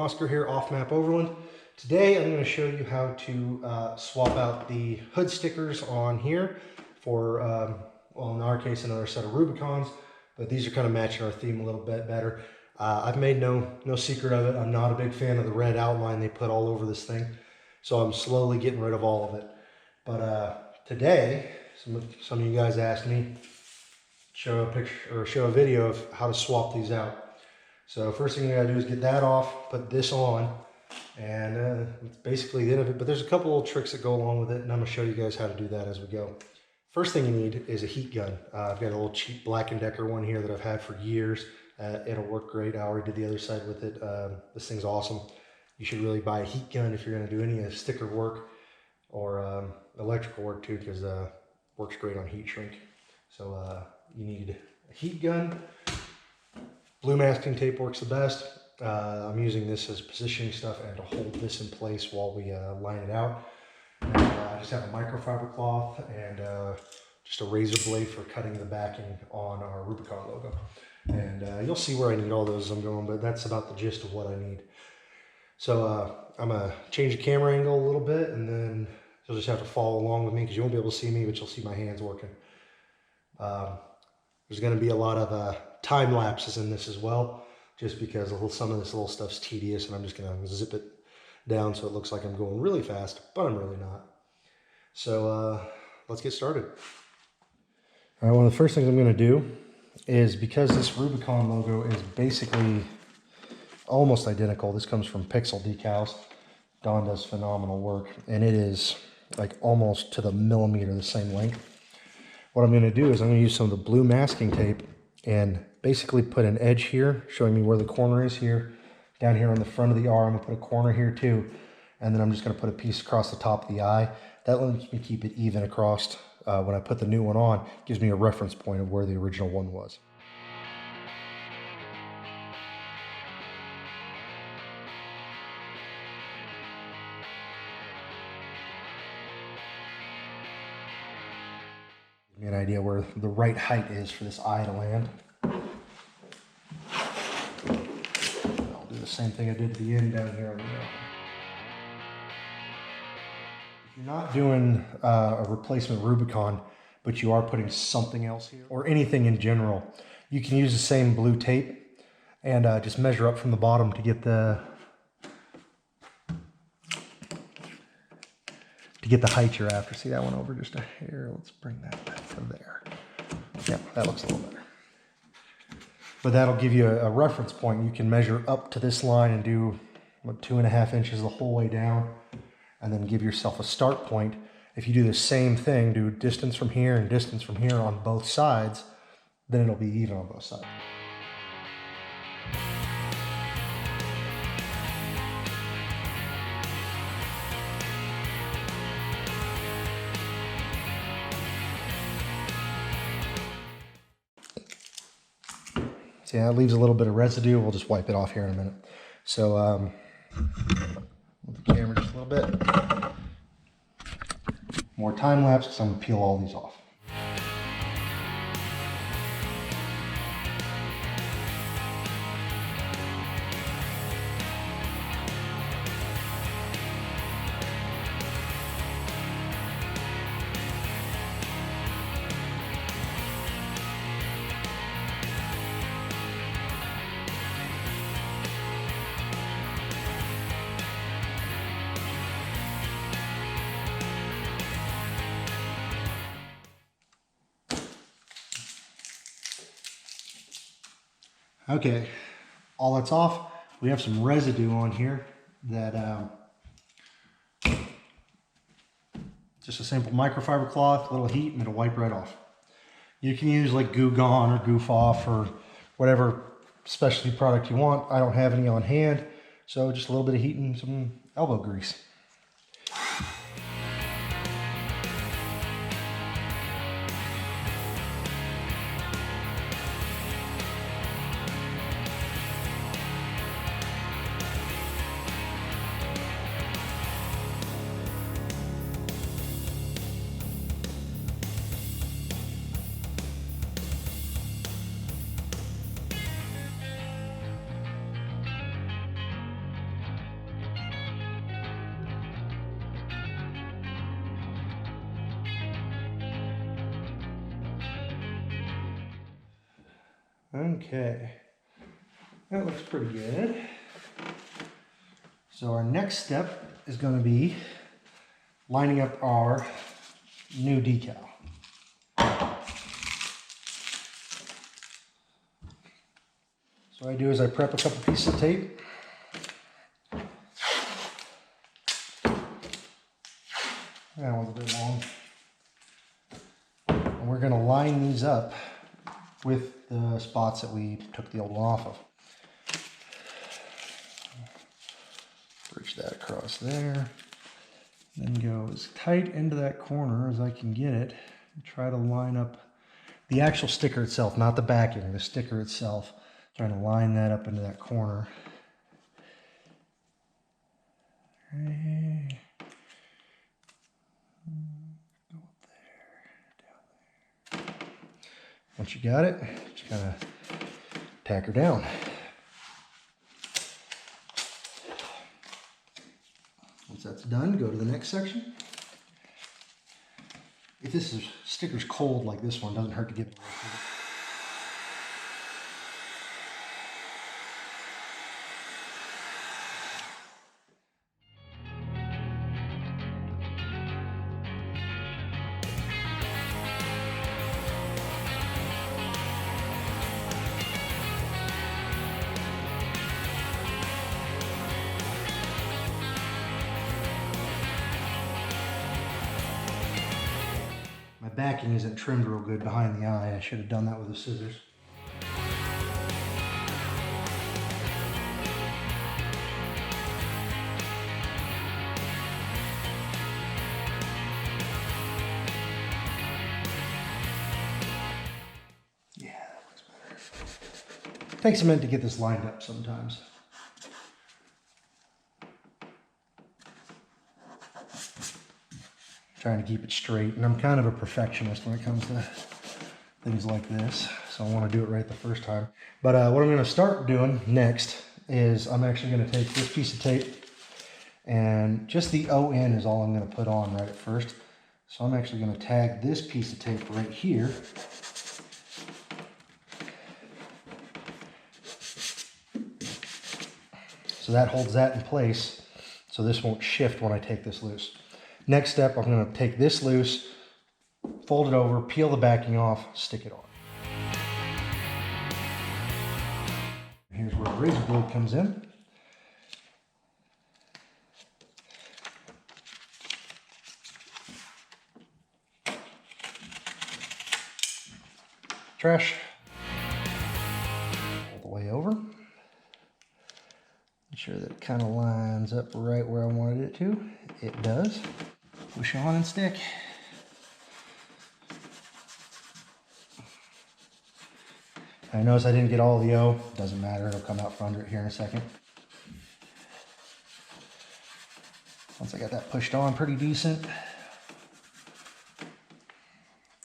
Oscar here, Off Map Overland. Today I'm going to show you how to swap out the hood stickers on here for, well, in our case, another set of Rubicons, but these are kind of matching our theme a little bit better. I've made no secret of it. I'm not a big fan of the red outline they put all over this thing, so I'm slowly getting rid of all of it. But today, some of you guys asked me show a picture or show a video of how to swap these out. So first thing we gotta do is get that off, put this on, and it's basically the end of it. But there's a couple little tricks that go along with it, and I'm gonna show you guys how to do that as we go. First thing you need is a heat gun. I've got a little cheap Black & Decker one here that I've had for years. It'll work great. I already did the other side with it. This thing's awesome. You should really buy a heat gun if you're gonna do any sticker work or electrical work too, because it works great on heat shrink. So you need a heat gun. Blue masking tape works the best. I'm using this as positioning stuff and to hold this in place while we line it out. And, I just have a microfiber cloth and just a razor blade for cutting the backing on our Rubicon logo. And you'll see where I need all those as I'm going, but that's about the gist of what I need. So I'm gonna change the camera angle a little bit, and then you'll just have to follow along with me because you won't be able to see me, but you'll see my hands working. There's going to be a lot of time lapses in this as well, just because some of this little stuff's tedious, and I'm just going to zip it down so it looks like I'm going really fast, but I'm really not. So let's get started. All right, one of the first things I'm going to do is, because this Rubicon logo is basically almost identical, this comes from Pixel Decals. Don does phenomenal work, and it is like almost to the millimeter the same length. What I'm going to do is I'm going to use some of the blue masking tape and basically put an edge here showing me where the corner is here. Down here on the front of the R, I'm going to put a corner here too. And then I'm just going to put a piece across the top of the eye. That lets me keep it even across. When I put the new one on, it gives me a reference point of where the original one was. An idea where the right height is for this eye to land. I'll do the same thing I did at the end down here on the middle. If you're not doing a replacement Rubicon, but you are putting something else here, or anything in general, you can use the same blue tape and just measure up from the bottom to get the height you're after. See, that one over just a hair. Let's bring that back to there. Yeah, that looks a little better. But that'll give you a reference point. You can measure up to this line and do, what, 2.5 inches the whole way down, and then give yourself a start point. If you do the same thing, do distance from here and distance from here on both sides, then it'll be even on both sides. See, that leaves a little bit of residue. We'll just wipe it off here in a minute. So, move the camera just a little bit. More time lapse, because I'm going to peel all these off. Okay, all that's off. We have some residue on here that just a simple microfiber cloth, a little heat, and it'll wipe right off. You can use like Goo Gone or Goof Off or whatever specialty product you want. I don't have any on hand, so just a little bit of heat and some elbow grease. Okay, that looks pretty good. So our next step is going to be lining up our new decal. So what I do is I prep a couple pieces of tape. That one's a bit long. And we're going to line these up with the spots that we took the old one off of. Bridge that across there. Then go as tight into that corner as I can get it. And try to line up the actual sticker itself, not the backing, the sticker itself. Trying to line that up into that corner. Right. Go up there, down there. Once you got it, just kind of tack her down. Once that's done, go to the next section. If this sticker's cold like this one, doesn't hurt to get it. My backing isn't trimmed real good behind the eye. I should have done that with the scissors. Yeah, that looks better. Takes a minute to get this lined up sometimes. Trying to keep it straight, and I'm kind of a perfectionist when it comes to things like this, so I want to do it right the first time. But what I'm going to start doing next is I'm actually going to take this piece of tape, and just the ON is all I'm going to put on right at first. So I'm actually going to tag this piece of tape right here. So that holds that in place, so this won't shift when I take this loose. Next step, I'm going to take this loose, fold it over, peel the backing off, stick it on. Here's where the razor blade comes in. Trash. All the way over. Make sure that it kind of lines up right where I wanted it to. It does. Push on and stick. I notice I didn't get all the O. Doesn't matter, it'll come out from under it here in a second. Once I got that pushed on pretty decent,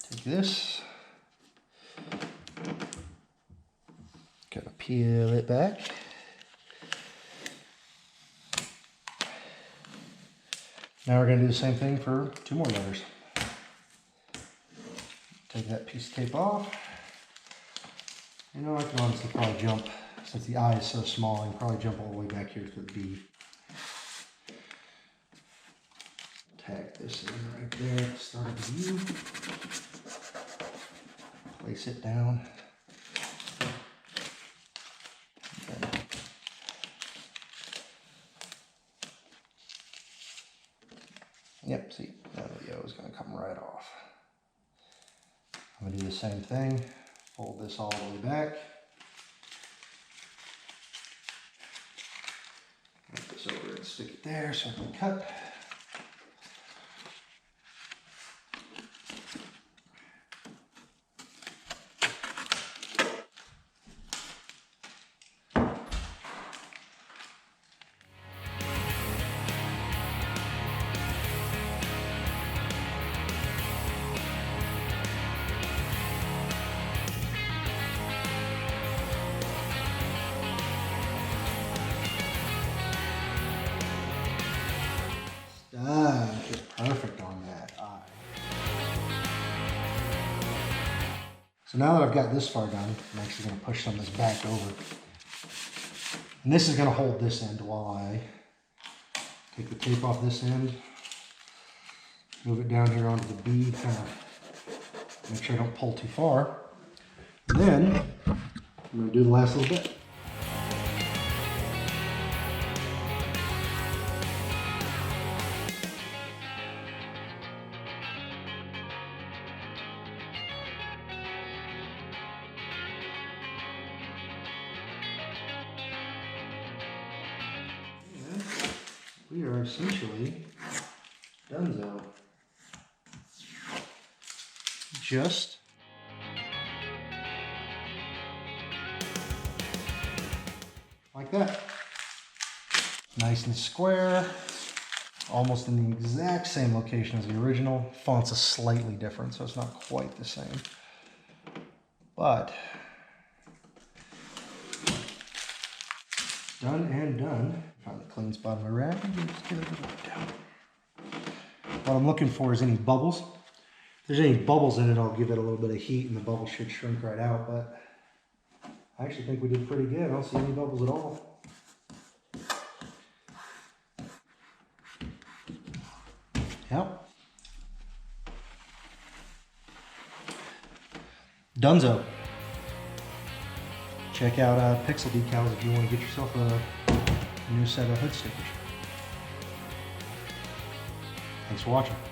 take this, kind of peel it back. Now we're going to do the same thing for 2 more letters. Take that piece of tape off. You know, I can honestly probably jump, since the eye is so small, I can probably jump all the way back here to the B. Tag this in right there at the start of the U. Place it down. Yep, see, now the O is going to come right off. I'm going to do the same thing. Fold this all the way back. Put this over and stick it there so I can cut. So now that I've got this far done, I'm actually going to push some of this back over. And this is going to hold this end while I take the tape off this end, move it down here onto the bead, kind of make sure I don't pull too far. And then I'm going to do the last little bit. We are essentially donezo. Just like that. Nice and square, almost in the exact same location as the original. Font's are slightly different, so it's not quite the same. But done and done. Find the clean spot on my rack and just get a little bit down. What I'm looking for is any bubbles. If there's any bubbles in it, I'll give it a little bit of heat and the bubbles should shrink right out, but I actually think we did pretty good. I don't see any bubbles at all. Yep. Donezo. Check out Pixel Decals if you want to get yourself a new set of hood stickers. Thanks for watching.